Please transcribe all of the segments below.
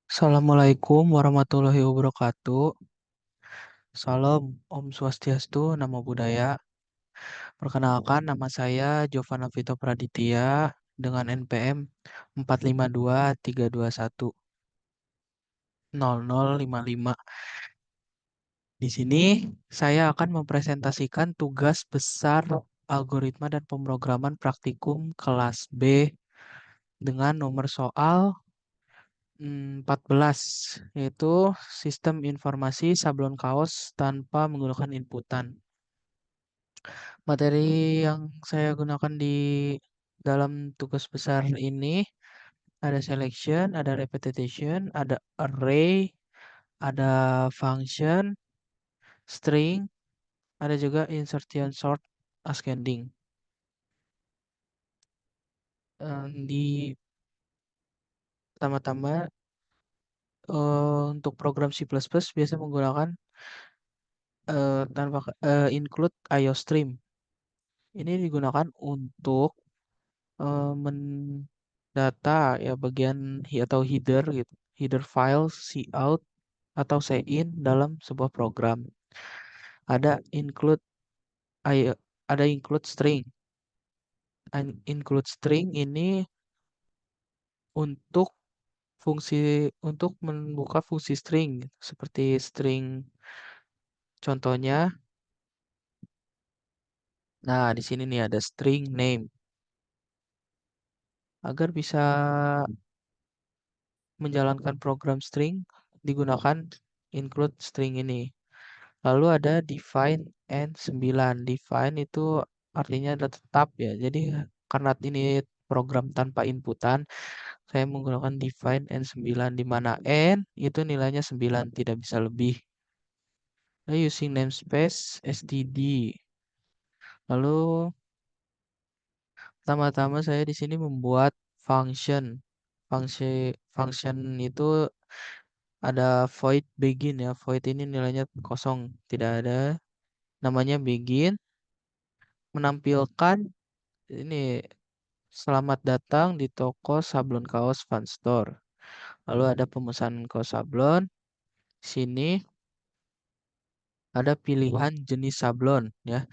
Assalamualaikum warahmatullahi wabarakatuh. Salam Om Swastiastu, Namo Buddhaya. Perkenalkan, nama saya Jovana Vito Praditya dengan NPM 45232100055. Di sini saya akan mempresentasikan tugas besar algoritma dan pemrograman praktikum kelas B dengan nomor soal 14, yaitu sistem informasi sablon kaos tanpa menggunakan inputan. Materi yang saya gunakan di dalam tugas besar ini ada selection, ada repetition, ada array, ada function, string, ada juga insertion, sort, ascending. Di pertama-tama untuk program C++ biasa menggunakan include IOStream. Ini digunakan untuk mendata ya bagian atau header gitu, header file, cout atau in dalam sebuah program. Ada include ada include string. Include string ini untuk untuk membuka fungsi string seperti string contohnya. Nah, di sini nih ada string name. Agar bisa menjalankan program string digunakan include string ini. Lalu ada define N9. Define itu artinya adalah tetap ya. Jadi karena ini program tanpa inputan, saya menggunakan define N9 di mana N itu nilainya 9, tidak bisa lebih. Lalu using namespace std. Lalu pertama-tama saya di sini membuat function. Function itu ada void begin ya. Void ini nilainya kosong, tidak ada. Namanya begin, menampilkan ini selamat datang di toko sablon kaos Fun Store. Lalu ada pemesanan kaos sablon. Sini ada pilihan jenis sablon ya.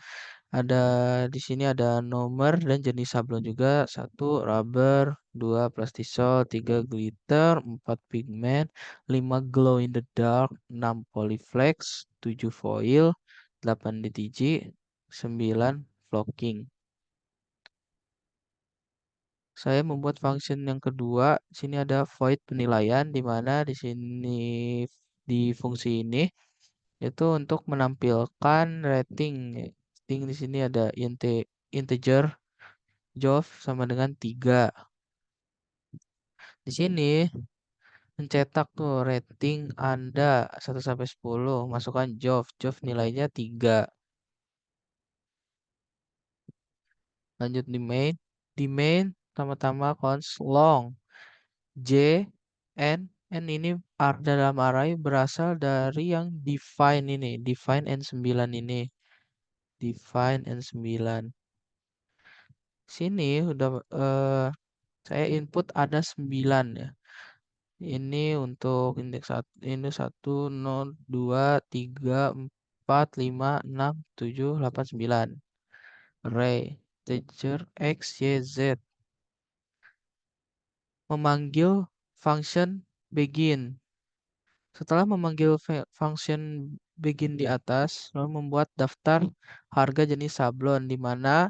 Ada di sini ada nomor dan jenis sablon juga. 1 rubber, 2 plastisol, 3 glitter, 4 pigment, 5 glow in the dark, 6 polyflex, 7 foil, 8 DTG, 9 flocking. Saya membuat function yang kedua. Sini ada void penilaian di mana di sini di fungsi ini itu untuk menampilkan rating. Rating di sini ada integer job sama dengan 3. Di sini mencetak tuh rating Anda 1 sampai 10, masukkan job. Job nilainya 3. Lanjut di main. Di main pertama-tama const long J N ini dalam array berasal dari yang define ini, define N9 ini. Define N9. Sini udah saya input ada 9 ya. Ini untuk indeks 1, ini 1 0 2 3 4 5 6 7 8 9. Array integer x y z. Memanggil function begin. Setelah memanggil function begin di atas, lalu membuat daftar harga jenis sablon di mana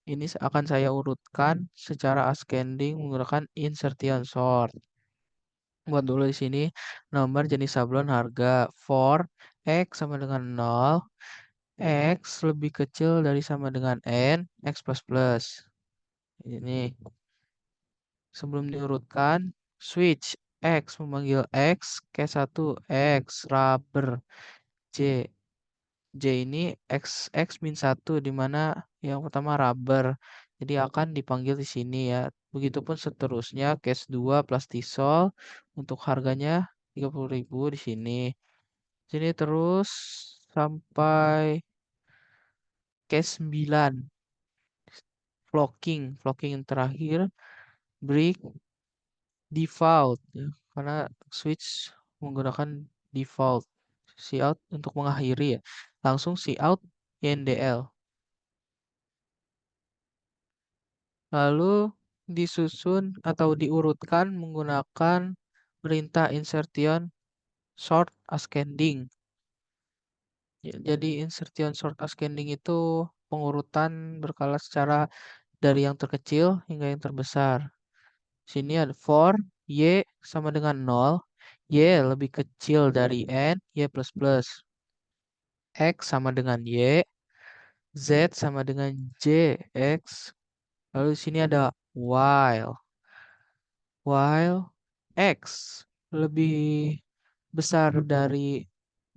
ini akan saya urutkan secara ascending menggunakan insertion sort. Buat dulu di sini nomor jenis sablon harga for x sama dengan 0, x lebih kecil dari sama dengan n, x plus plus. Ini sebelum diurutkan, switch x memanggil x, case 1 x, rubber J. J ini x min 1 di mana yang pertama rubber. Jadi akan dipanggil di sini ya. Begitupun seterusnya case 2 plastisol untuk harganya 30.000 di sini. Sini terus sampai case 9. flocking yang terakhir, break, default, ya, karena switch menggunakan default, cout untuk mengakhiri ya, langsung cout indl. Lalu disusun atau diurutkan menggunakan perintah insertion sort ascending. Ya, jadi insertion sort ascending itu pengurutan berkala secara dari yang terkecil hingga yang terbesar. Sini ada for y sama dengan 0, y lebih kecil dari n, y plus plus. X sama dengan y, z sama dengan j, x. Lalu di sini ada while x lebih besar dari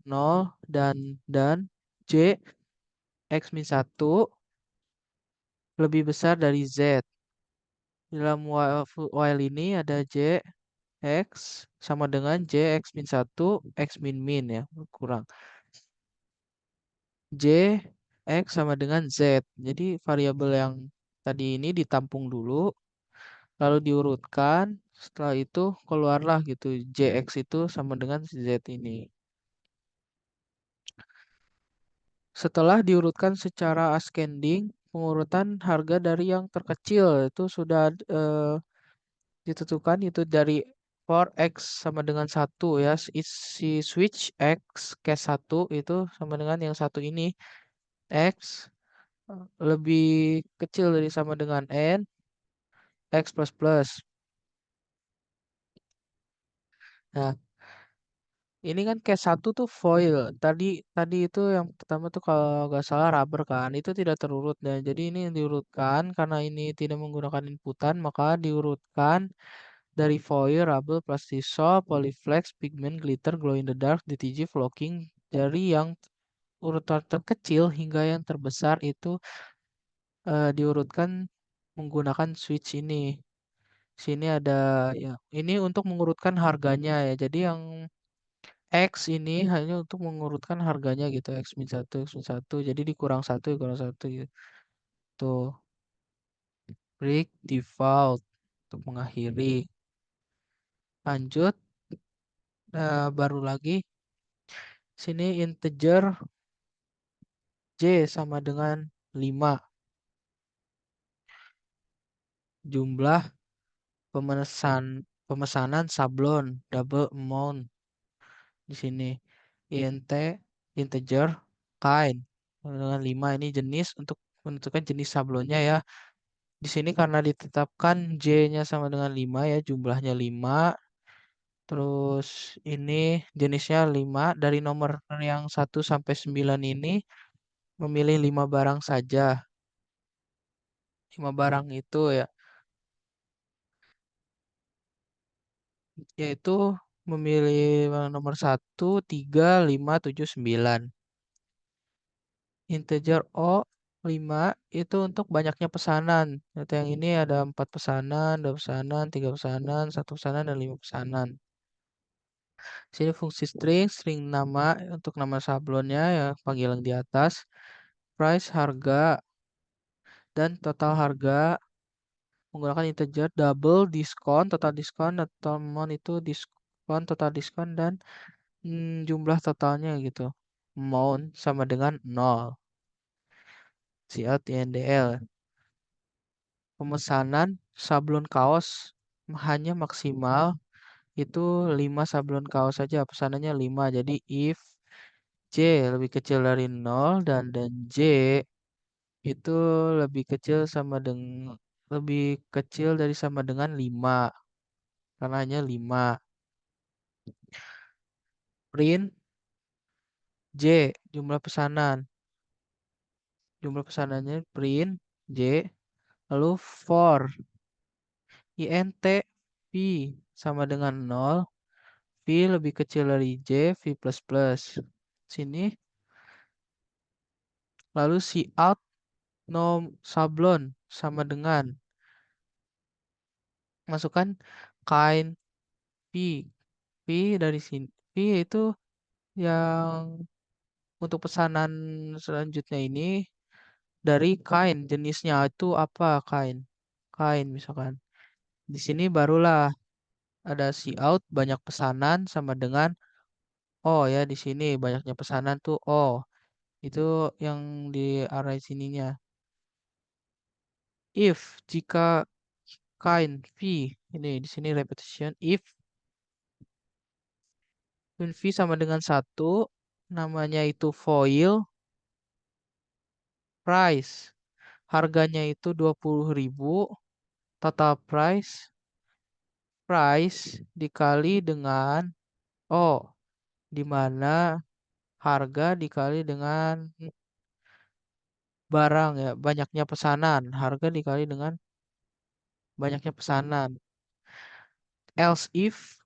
0 dan j x min 1 lebih besar dari z. Dalam while ini ada j x sama dengan j x min 1 x min min ya, kurang. J x sama dengan z. Jadi variabel yang tadi ini ditampung dulu, lalu diurutkan. Setelah itu keluarlah gitu jx itu sama dengan z ini. Setelah diurutkan secara ascending, pengurutan harga dari yang terkecil itu sudah ditentukan itu dari for x sama dengan 1 ya. Si switch x case 1 itu sama dengan yang satu ini. X lebih kecil dari sama dengan n, x plus plus. Nah, ini kan case 1 tuh foil. Tadi tadi itu yang pertama tuh kalau nggak salah rubber kan. Itu tidak terurut dan jadi ini yang diurutkan karena ini tidak menggunakan inputan maka diurutkan dari foil, rubber, plastisol, polyflex, pigment, glitter, glow in the dark, DTG, flocking dari yang urutan terkecil hingga yang terbesar itu diurutkan menggunakan switch ini. Sini ada ya, ini untuk mengurutkan harganya ya. Jadi yang X ini hanya untuk mengurutkan harganya gitu. X min 1, X min 1. Jadi dikurang 1, dikurang 1 gitu. Tuh, break default untuk mengakhiri. Lanjut, baru lagi. Sini integer J sama dengan 5. Jumlah pemesanan sablon double amount di sini. Int integer kind dengan 5 ini jenis untuk menentukan jenis sablonnya ya. Di sini karena ditetapkan J-nya sama dengan 5 ya, jumlahnya 5. Terus ini jenisnya 5 dari nomor yang 1 sampai 9 ini memilih 5 barang saja. 5 barang itu ya, yaitu memilih nomor 1, 3, 5, 7, 9. Integer O 5 itu untuk banyaknya pesanan. Data yang ini ada 4 pesanan, 2 pesanan, 3 pesanan, 1 pesanan, dan 5 pesanan. Sini fungsi string, string nama untuk nama sablonnya ya panggilan di atas. Price harga dan total harga menggunakan integer double diskon atau amount itu diskon total diskon dan jumlah totalnya gitu. Amount sama dengan 0. Cout INDL. Pemesanan sablon kaos hanya maksimal itu 5 sablon kaos saja. Pesanannya 5. Jadi if J lebih kecil dari 0 dan J itu lebih kecil sama dengan lebih kecil dari sama dengan 5 karena hanya 5. Print J jumlah pesanan. Jumlah pesanannya print J lalu for int V sama dengan 0, V lebih kecil dari J, V plus plus. Sini lalu cout nom sablon sama dengan masukkan kind P. P dari sini. P itu yang untuk pesanan selanjutnya ini dari kain. Jenisnya itu apa? Kain. Kain misalkan. Di sini barulah ada see out banyak pesanan sama dengan oh ya di sini banyaknya pesanan tuh oh. Itu yang di arah sininya. If jika kain V ini di sini repetition if V sama dengan satu namanya itu foil price harganya itu 20.000 total price dikali dengan oh di mana harga dikali dengan barang ya banyaknya pesanan harga dikali dengan banyaknya pesanan else if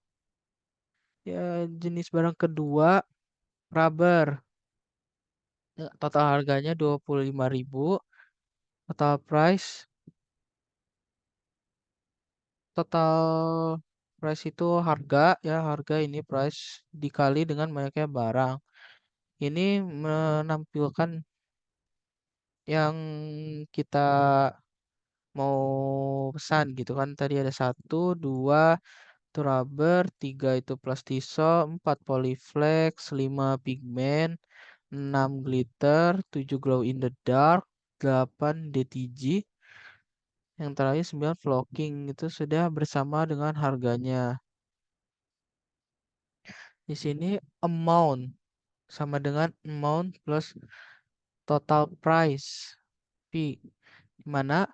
ya jenis barang kedua rubber. Ya, total harganya 25.000 total price itu harga ya harga ini price dikali dengan banyaknya barang ini menampilkan yang kita mau pesan gitu kan tadi ada satu dua itu rubber tiga itu plastiso empat polyflex lima pigmen 6 glitter 7 glow in the dark 8 DTG yang terakhir 9 flocking itu sudah bersama dengan harganya di sini amount sama dengan amount plus total price P di mana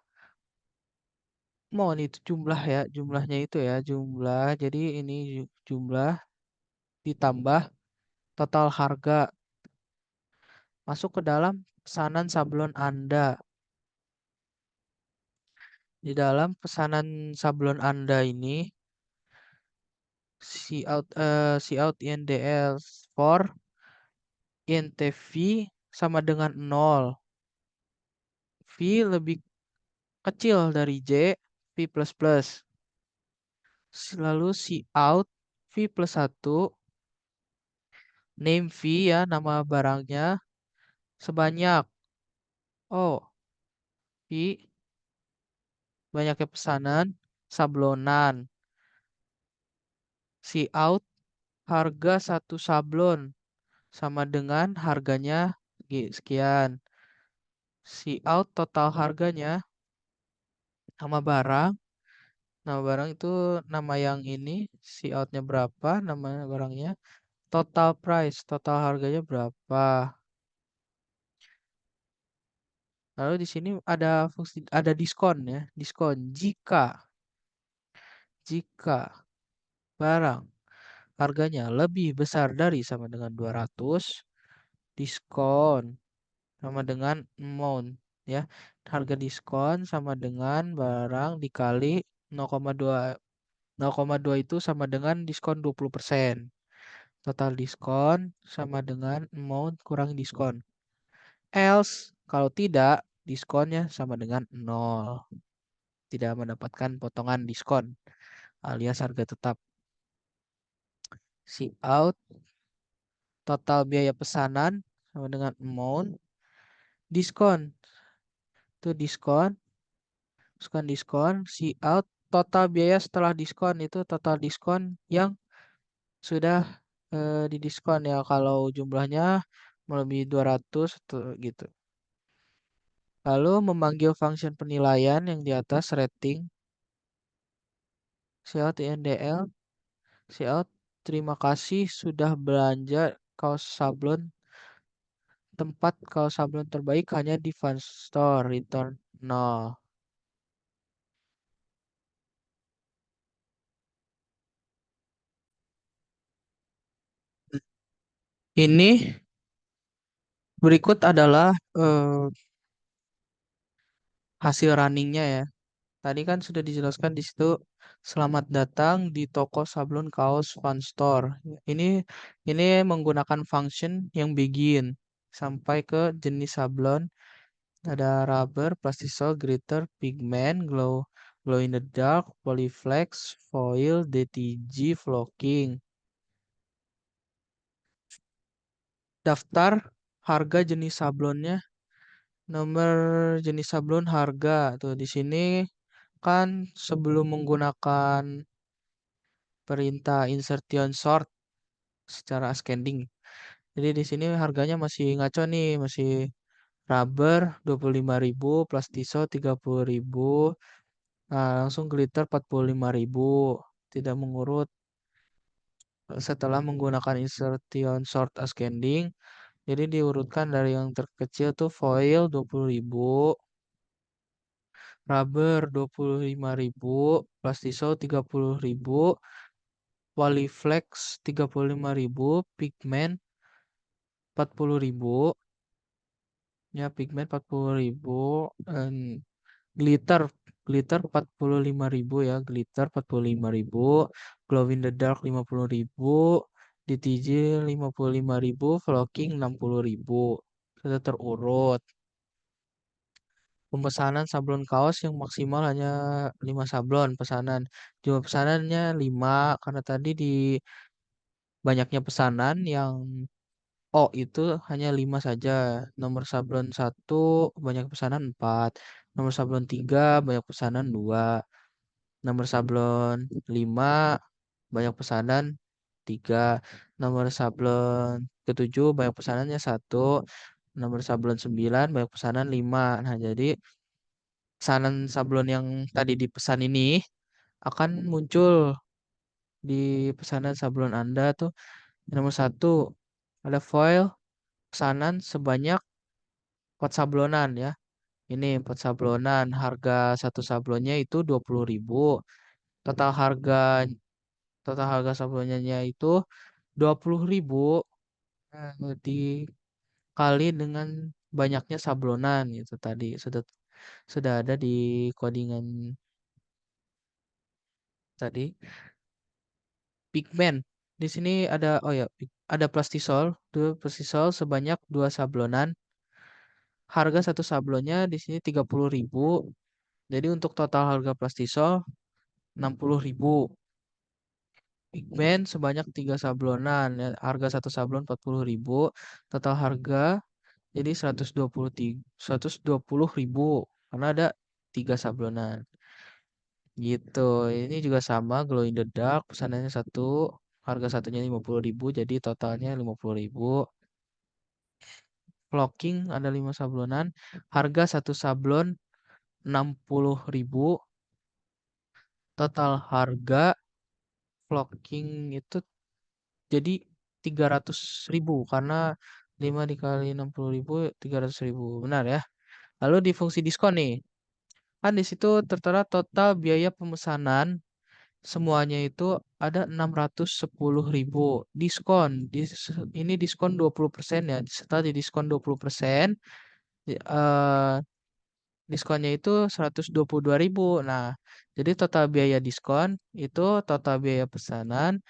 amount itu jumlah ya jumlahnya itu ya jumlah jadi ini jumlah ditambah total harga masuk ke dalam pesanan sablon Anda. Di dalam pesanan sablon Anda ini see out INDL for INTV sama dengan 0. V lebih kecil dari J, V++. Lalu see out V plus 1 name V ya nama barangnya sebanyak oh V banyaknya pesanan sablonan see out harga satu sablon sama dengan harganya sekian see out total harganya nama barang itu nama yang ini see outnya berapa nama barangnya total price total harganya berapa lalu di sini ada fungsi ada diskon ya diskon jika barang harganya lebih besar dari sama dengan 200 diskon sama dengan amount ya harga diskon sama dengan barang dikali 0,2 0,2 itu sama dengan diskon 20%. Total diskon sama dengan amount kurang diskon. Else, kalau tidak, diskonnya sama dengan 0. Tidak mendapatkan potongan diskon alias harga tetap. See out, total biaya pesanan sama dengan amount. Diskon, itu diskon, see out, total biaya setelah diskon itu total diskon yang sudah didiskon ya kalau jumlahnya melebihi 200 gitu. Lalu memanggil function penilaian yang di atas rating Cout INDL Cout terima kasih sudah belanja kaos sablon tempat kaos sablon terbaik hanya di Fun Store return 0. Ini berikut adalah hasil runningnya ya. Tadi kan sudah dijelaskan di situ selamat datang di toko sablon kaos Fun Store. Ini menggunakan function yang begin sampai ke jenis sablon ada rubber, plastisol, glitter, pigment, glow in the dark, polyflex, foil, DTG, flocking. Daftar harga jenis sablonnya Nomor jenis sablon harga. Tuh di sini kan sebelum menggunakan perintah insertion sort secara ascending. Jadi di sini harganya masih ngaco nih, masih rubber 25.000, plastiso 30.000, nah langsung glitter 45.000. Tidak mengurut setelah menggunakan insertion sort ascending. Jadi diurutkan dari yang terkecil tuh foil 20.000, rubber 25.000, plastiso 30.000, polyflex 35.000, pigment 40.000, ya pigment 40.000, dan glitter glitter 45.000 ya, glitter 45.000, glow in the dark 50.000, DTJ 55.000, flocking 60.000. Sudah terurut. Pemesanan sablon kaos yang maksimal hanya 5 sablon pesanan. Jumlah pesanannya 5 karena tadi di banyaknya pesanan yang O itu hanya 5 saja. Nomor sablon satu banyak pesanan 4. Nomor sablon 3 banyak pesanan 2. Nomor sablon 5 banyak pesanan 3. Nomor sablon ketujuh banyak pesanannya 1. Nomor sablon 9 banyak pesanan 5. Nah, jadi pesanan sablon yang tadi dipesan ini akan muncul di pesanan sablon Anda tuh. Nomor satu ada foil pesanan sebanyak 4 sablonan ya. Ini 4 sablonan, harga satu sablonnya itu 20.000. Total harga total harga sablonnya itu 20.000, dikali dengan banyaknya sablonan itu tadi sudah ada di codingan tadi. Pigment. Di sini ada oh ya, ada plastisol, tuh plastisol sebanyak 2 sablonan. Harga satu sablonnya di sini 30.000. Jadi untuk total harga plastisol 60.000. Pigment sebanyak 3 sablonan ya. Harga satu sablon 40.000. Total harga jadi 120.000 karena ada 3 sablonan. Gitu. Ini juga sama glow in the dark pesanannya satu, harga satunya 50.000 jadi totalnya 50.000. Flocking ada 5 sablonan, harga satu sablon 60.000. Total harga flocking itu jadi 300.000 karena 5 dikali 60.000 300.000. Benar ya. Lalu di fungsi diskon nih. Kan di situ tertera total biaya pemesanan semuanya itu ada 610.000 diskon. Ini diskon 20% ya. Setelah didiskon 20%, eh, diskonnya itu 122.000. Nah, jadi total biaya diskon itu total biaya pesanan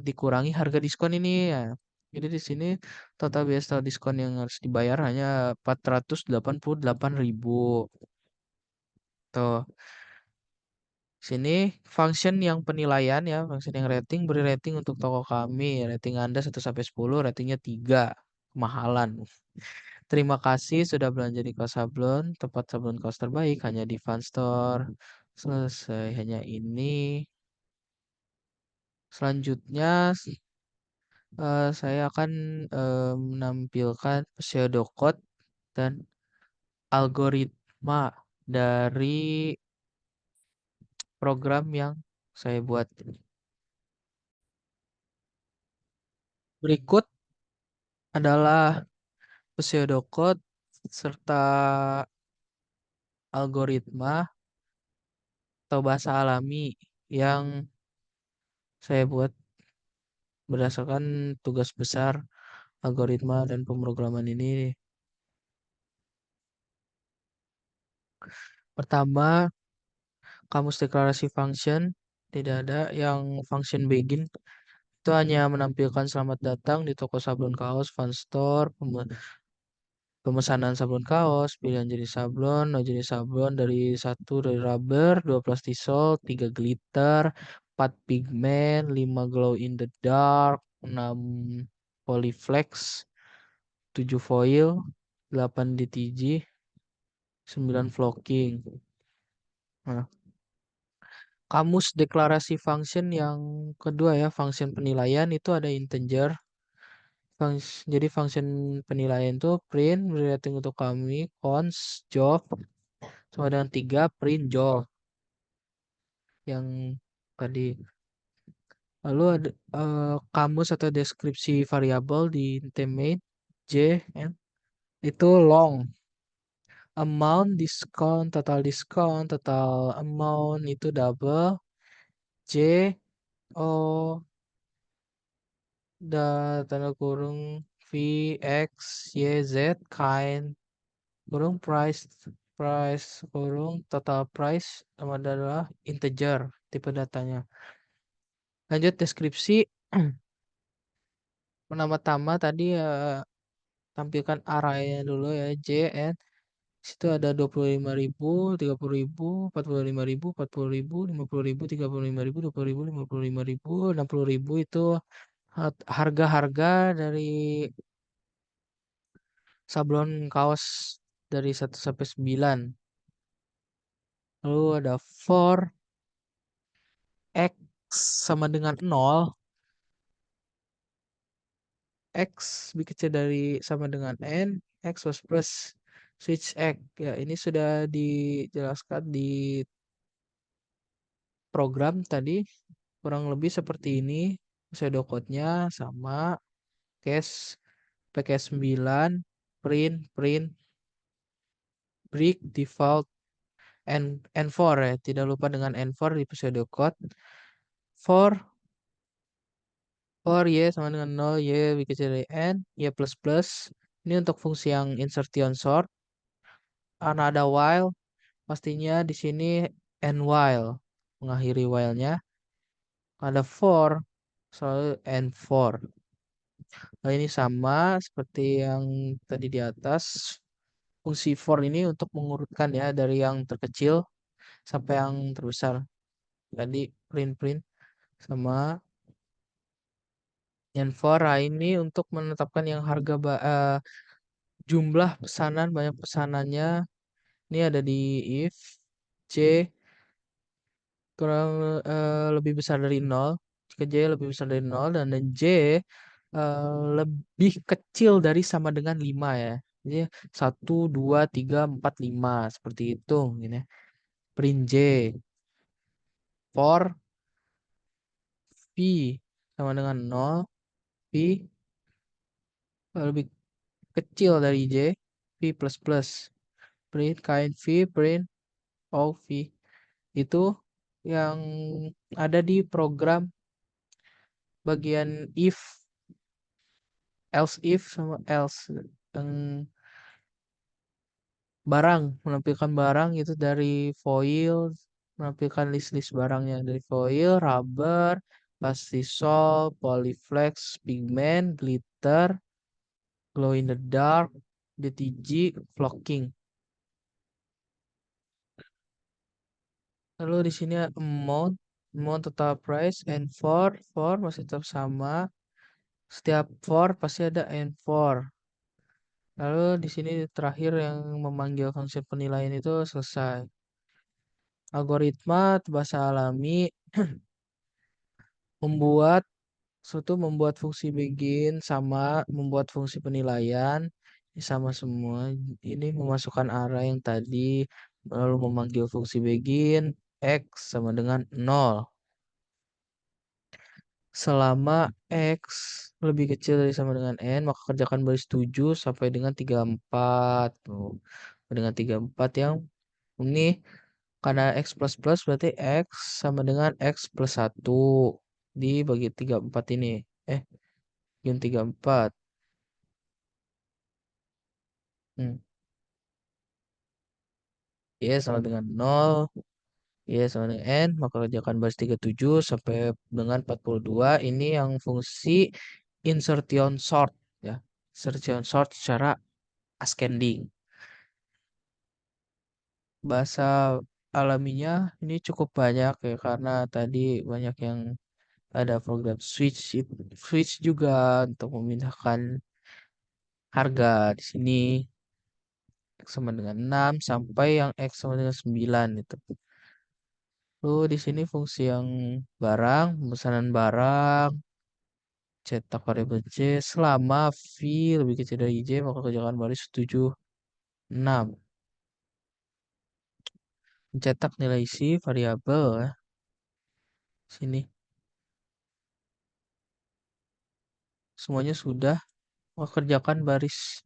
dikurangi harga diskon ini ya. Jadi di sini total biaya setelah diskon yang harus dibayar hanya 488.000. Tuh. Sini function yang penilaian ya, function yang rating beri rating untuk toko kami. Rating Anda 1 sampai 10, ratingnya 3. Kemahalan. Terima kasih sudah belanja di Kos Sablon, tempat sablon kaos terbaik hanya di Fun Store. Selesai hanya ini. Selanjutnya saya akan menampilkan pseudocode dan algoritma dari program yang saya buat. Berikut adalah pseudocode serta algoritma atau bahasa alami yang saya buat berdasarkan tugas besar algoritma dan pemrograman ini. Pertama, kamus deklarasi function. Tidak ada yang function begin. Itu hanya menampilkan selamat datang di toko sablon kaos Fun Store, pemesanan sablon kaos, pilihan jenis sablon, no jenis sablon dari satu dari rubber, 2 plastisol, 3 glitter, 4 pigment, 5 glow in the dark, 6 polyflex, 7 foil, 8 DTG, 9 flocking. Nah, kamus deklarasi function yang kedua ya, function penilaian itu ada integer. Jadi function penilaian itu print rating untuk kami, const job sama dengan 3 print job yang tadi. Lalu ada kamus atau deskripsi variabel di temate J N itu long. Amount, discount, total amount itu double. J O tanda kurung V X Y Z kind kurung price kurung total price sama adalah integer tipe datanya. Lanjut deskripsi. Pertama-tama tadi tampilkan arraynya dulu ya, J N. Situ ada 25.000, 30.000, 45.000, 40.000, 50.000, 35.000, 20.000, 55.000, 60.000 itu harga-harga dari sablon kaos dari 1 sampai 9. Lalu ada for X sama dengan 0. X lebih kecil dari sama dengan N. X was plus switch X. Ya, ini sudah dijelaskan di program tadi. Kurang lebih seperti ini. Pseudocode-nya sama. Case PK9 print print break default N4 ya, tidak lupa dengan N4 di pseudocode. For Y sama dengan 0, Y lebih kecil dari N, Y plus plus. Ini untuk fungsi yang insertion sort. Karena ada while, pastinya di sini N while. Mengakhiri while-nya. Ada for, selalu N4. Nah, ini sama seperti yang tadi di atas. Fungsi for ini untuk mengurutkan ya dari yang terkecil sampai yang terbesar. Tadi print sama yang for ini untuk menetapkan yang harga jumlah pesanan, banyak pesanannya. Ini ada di if C kurang lebih besar dari 0. Jika J lebih besar dari 0 dan J lebih kecil dari sama dengan 5 ya. Jadi 1, 2, 3, 4, 5 seperti itu gini. Print J for V sama dengan 0, V lebih kecil dari J, V plus plus. Print kind V, print of V. Itu yang ada di program bagian if, else if sama else. Yang barang, menampilkan barang itu dari foil, menampilkan list-list barangnya dari foil, rubber, plastisol, polyflex, pigment, glitter, glow in the dark, DTG, flocking. Lalu di sini amount total price, and for masih tetap sama. Setiap for pasti ada and for. Lalu di sini terakhir yang memanggil fungsi penilaian itu selesai. Algoritma bahasa alami membuat fungsi begin sama membuat fungsi penilaian ini sama semua. Ini memasukkan array yang tadi lalu memanggil fungsi begin x sama dengan 0. Selama x lebih kecil dari sama dengan n, maka kerjakan baris 7 sampai dengan 34. Tuh. Dengan 34 yang ini karena x plus plus berarti x sama dengan x plus 1 dibagi 34 ini. Yang 34. Hmm. Y sama dengan 0. Y sama dengan N. Maka kerjakan baris 37 sampai dengan 42. Ini yang fungsi insertion sort. Ya. Insertion sort secara ascending. Bahasa alaminya ini cukup banyak ya. Karena tadi banyak yang ada program switch. Switch juga untuk memindahkan harga di sini. X sama dengan 6 sampai yang X sama dengan 9 itu. Lalu di sini fungsi yang barang, pemesanan barang, cetak variabel C selama V lebih kecil dari J maka kerjakan baris 7 6. Mencetak nilai isi variabel ya. Sini. Semuanya sudah. Maka kerjakan baris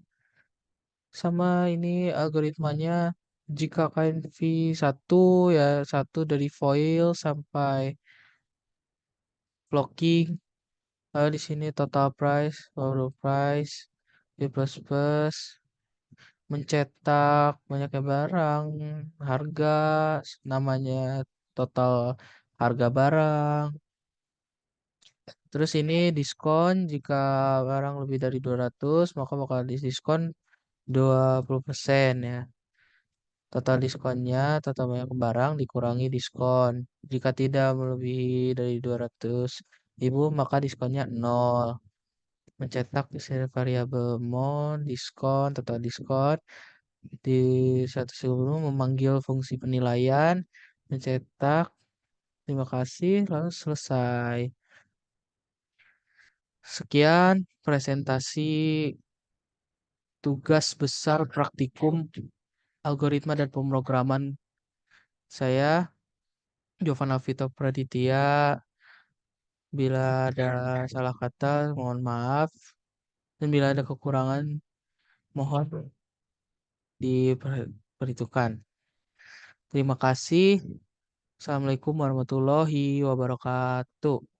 sama ini algoritmanya jika kalian V1 ya satu dari foil sampai blocking. Lalu di sini total price, total price, B plus plus, mencetak banyaknya barang, harga, namanya total harga barang. Terus ini diskon jika barang lebih dari 200 maka bakal diskon 20% ya. Total diskonnya, total banyak barang dikurangi diskon. Jika tidak melebihi dari 200.000 maka diskonnya 0. Mencetak di sini variabel mon, diskon, total diskon. Di satu sebelum memanggil fungsi penilaian, mencetak, terima kasih, lalu selesai. Sekian presentasi tugas besar praktikum algoritma dan pemrograman saya, Jovan Alvito Praditya. Bila ada salah kata, mohon maaf. Dan bila ada kekurangan, mohon diperhitungkan. Terima kasih. Assalamualaikum warahmatullahi wabarakatuh.